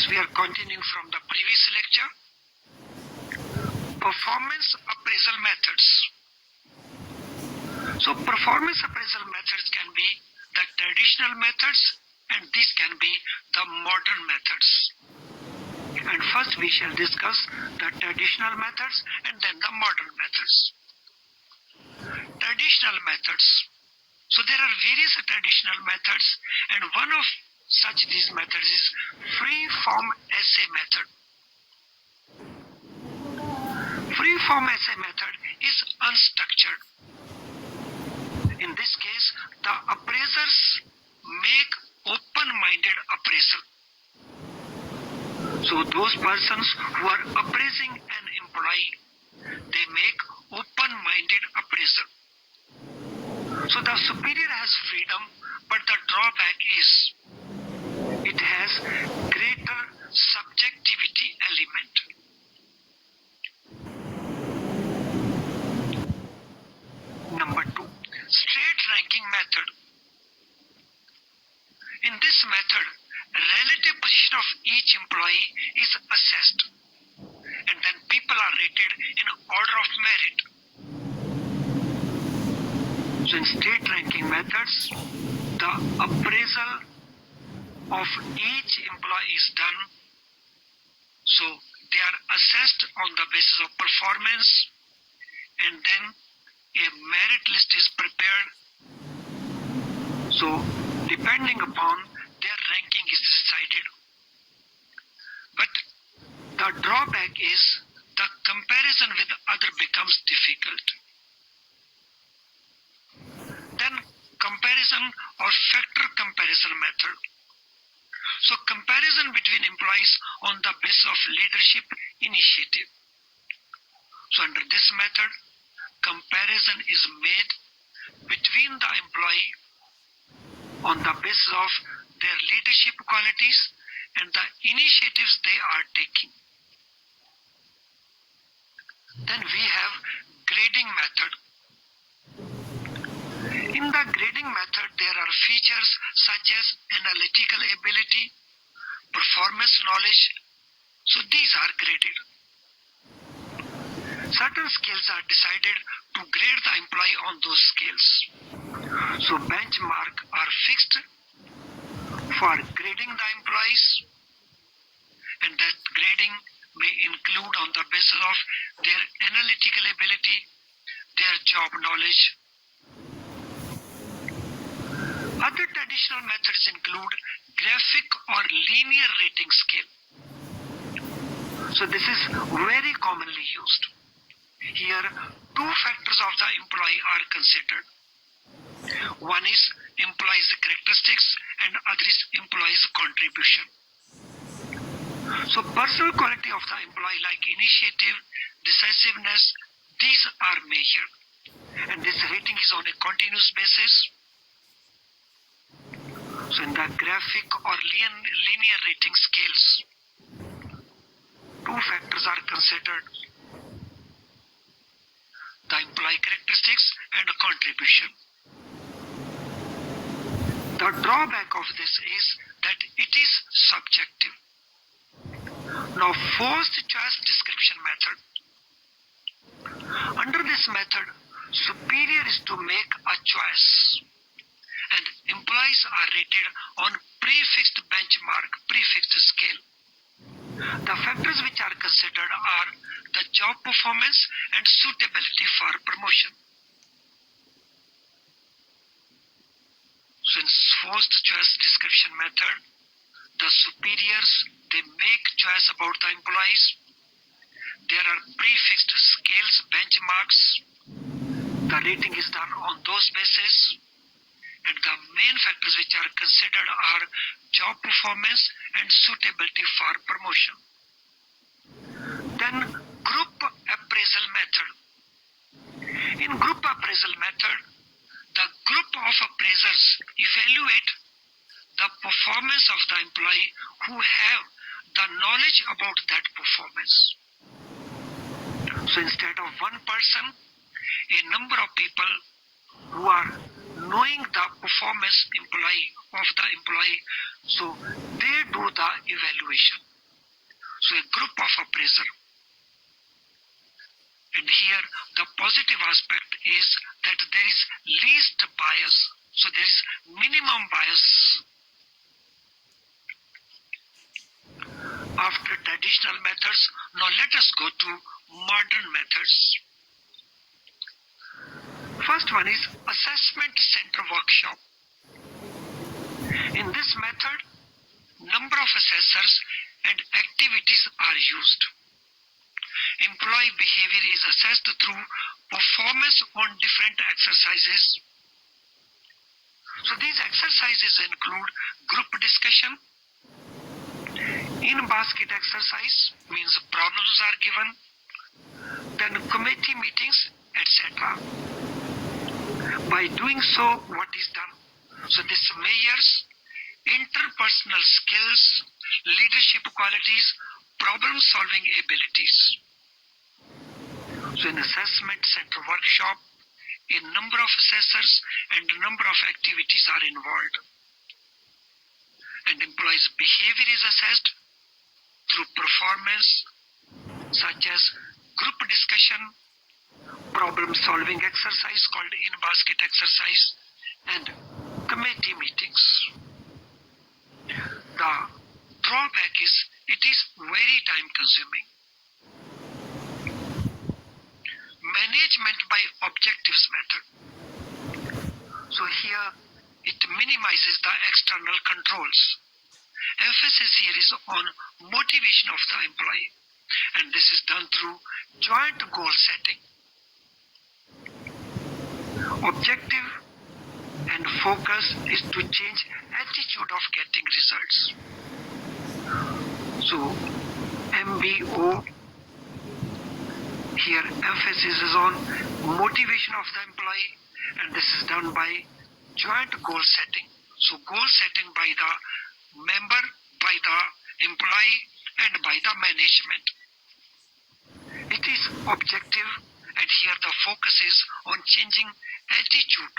students, we are continuing from the previous lecture. Performance appraisal methods. So performance appraisal methods can be the traditional methods and these can be the modern methods. And first we shall discuss the traditional methods and then the modern methods. Traditional methods. So there are various traditional methods and one of such these methods is free form essay method. Free form essay method is unstructured. In this case, the appraisers make open-minded appraisal. So those persons who are appraising an employee, they make open-minded appraisal. So the superior has freedom, but the drawback is it has greater subjectivity element. Number 2, straight ranking method. In this method, relative position of each employee is assessed and then people are rated in order of merit. So in straight ranking methods, the appraisal of each employee is done. So they are assessed on the basis of performance and then a merit list is prepared. So depending upon their ranking is decided. But the drawback is the comparison with other becomes difficult. Then comparison or factor comparison method. So comparison between employees on the basis of leadership initiative. So under this method, comparison is made between the employee on the basis of their leadership qualities and the initiatives they are taking. Then we have grading method. In the grading method, there are features such as analytical ability, performance knowledge. So these are graded. Certain scales are decided to grade the employee on those scales. So benchmark are fixed for grading the employees, and that grading may include on the basis of their analytical ability, their job knowledge. Other traditional methods include graphic or linear rating scale. So this is very commonly used. Here, two factors of the employee are considered. One is employee's characteristics and other is employee's contribution. So personal quality of the employee like initiative, decisiveness, these are measured. And this rating is on a continuous basis. So in the graphic or linear rating scales, two factors are considered. The employee characteristics and contribution. The drawback of this is that it is subjective. Now forced choice description method. Under this method, superior is to make a choice and employees are rated on prefixed benchmark, prefixed scale. The factors which are considered are the job performance and suitability for promotion. So in forced choice description method, the superiors, they make choice about the employees. There are prefixed scales, benchmarks. The rating is done on those bases. And the main factors which are considered are job performance and suitability for promotion. Then group appraisal method. In group appraisal method, the group of appraisers evaluate the performance of the employee who have the knowledge about that performance. So instead of one person, a number of people who are knowing the performance of the employee, so they do the evaluation. So a group of appraiser. And here the positive aspect is that there is least bias. So there is minimum bias. After traditional methods, now let us go to modern methods. First one is assessment center workshop. In this method, number of assessors and activities are used. Employee behavior is assessed through performance on different exercises. So these exercises include group discussion, in-basket exercise, means problems are given, then committee meetings, etc. By doing so, what is done? So this measures interpersonal skills, leadership qualities, problem-solving abilities. So in assessment center workshop, a number of assessors and a number of activities are involved. And employees' behavior is assessed through performance, such as group discussion, problem-solving exercise called in-basket exercise, and committee meetings. The drawback is it is very time-consuming. Management by objectives method. So here it minimizes the external controls. Emphasis here is on motivation of the employee, and this is done through joint goal setting. Objective and focus is to change attitude of getting results. So MBO, here emphasis is on motivation of the employee, and this is done by joint goal setting. So goal setting by the member, by the employee, and by the management. It is objective, and here the focus is on changing attitude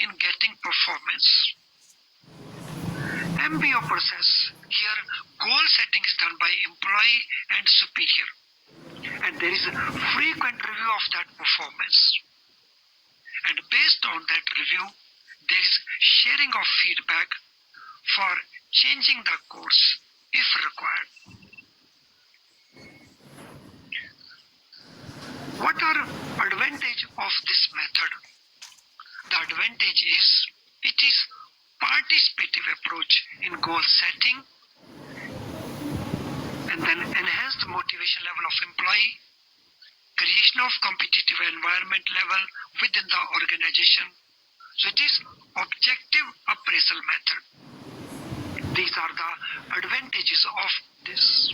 in getting performance. MBO process, here goal setting is done by employee and superior, and there is a frequent review of that performance. And based on that review, there is sharing of feedback for changing the course if required. What are advantages of this method? The advantage is it is participative approach in goal setting, and then enhanced motivation level of employee, creation of competitive environment level within the organization. So it is objective appraisal method. These are the advantages of this.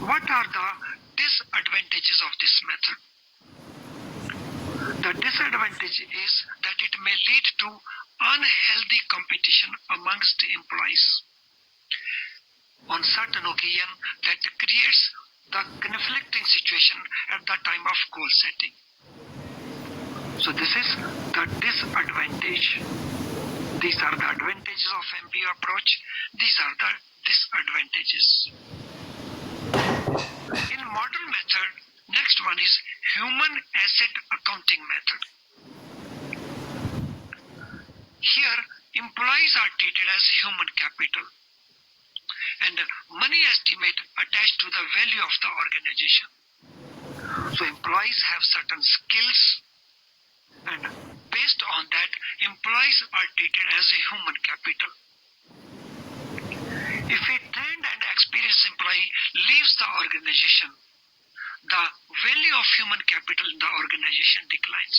What are the disadvantages of this method? The disadvantage is that it may lead to unhealthy competition amongst employees. On certain occasion, that creates the conflicting situation at the time of goal setting. So this is the disadvantage. These are the advantages of MBO approach. These are the disadvantages. In modern method, next one is human asset accounting method. Here, employees are treated as human capital, and money estimate attached to the value of the organization. So employees have certain skills, and based on that, employees are treated as a human capital. If a trained and experienced employee leaves the organization, the value of human capital in the organization declines.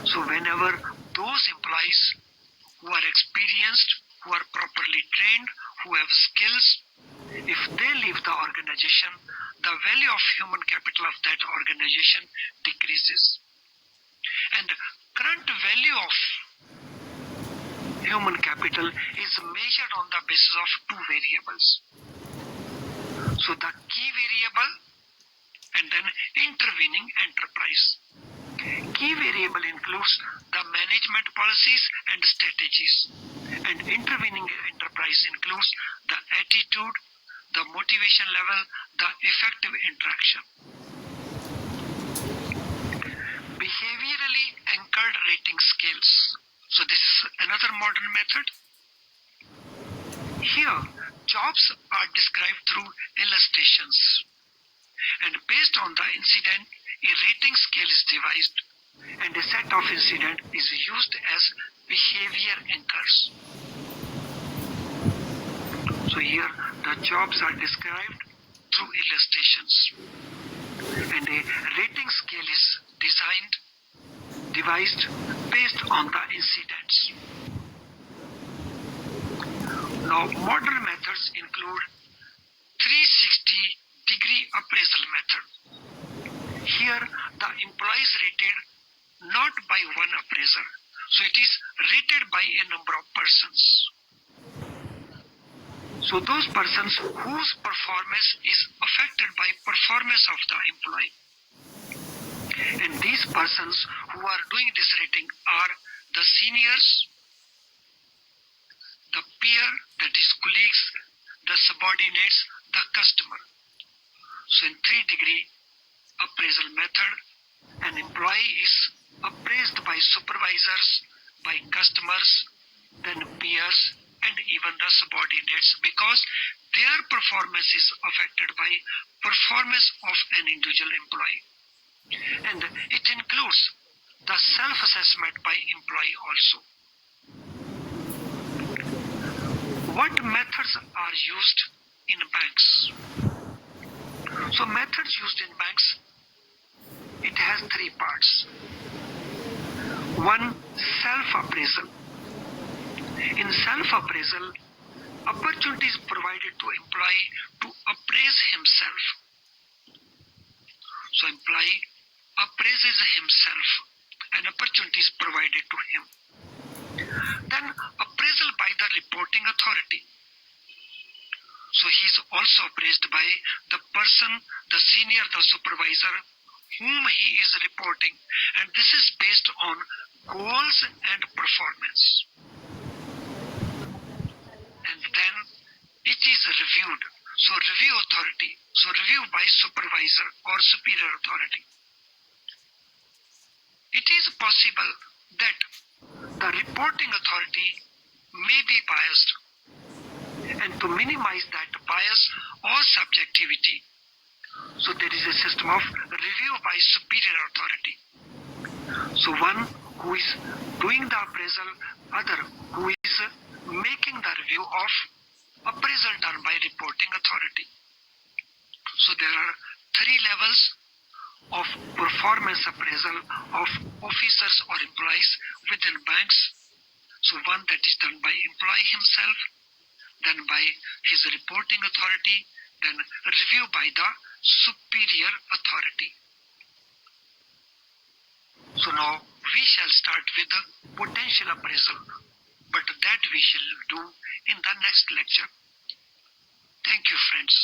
So whenever those employees who are experienced, who are properly trained, who have skills, if they leave the organization, the value of human capital of that organization decreases. And current value of human capital is measured on the basis of two variables. So the key variable and then intervening enterprise. Key variable includes the management policies and strategies, and intervening enterprise includes the attitude, the motivation level, the effective interaction. Behaviorally anchored rating scales. So this is another modern method. Here, jobs are described through illustrations, and based on the incident, a rating scale is devised, and a set of incident is used as behavior anchors. So here, the jobs are described through illustrations, and a rating scale is devised based on the incidents. Now, modern methods include 360-degree appraisal method. Here, the employee is rated not by one appraiser, so it is rated by a number of persons. So those persons whose performance is affected by performance of the employee. And these persons who are doing this rating are the seniors, the peer, that is colleagues, the subordinates, the customer. So in 3-degree appraisal method, an employee is appraised by supervisors, by customers, then peers, and even the subordinates, because their performance is affected by performance of an individual employee. And it includes the self-assessment by employee also. What methods are used in banks? So methods used in banks, it has 3 parts. 1, self-appraisal. In self-appraisal, opportunity is provided to employee to appraise himself. So employee appraises himself, and opportunity is provided to him. Then appraisal by the reporting authority. So he is also appraised by the person, the senior, the supervisor, whom he is reporting, and this is based on goals and performance. And then it is reviewed. So review authority. So review by supervisor or superior authority. It is possible that the reporting authority may be biased, and to minimize that bias or subjectivity, so there is a system of review by superior authority. So one who is doing the appraisal, other who is making the review of appraisal done by reporting authority. So there are 3 levels of performance appraisal of officers or employees within banks. So one that is done by employee himself, then by his reporting authority, then review by the superior authority. So now we shall start with the potential appraisal, but that we shall do in the next lecture. Thank you, friends.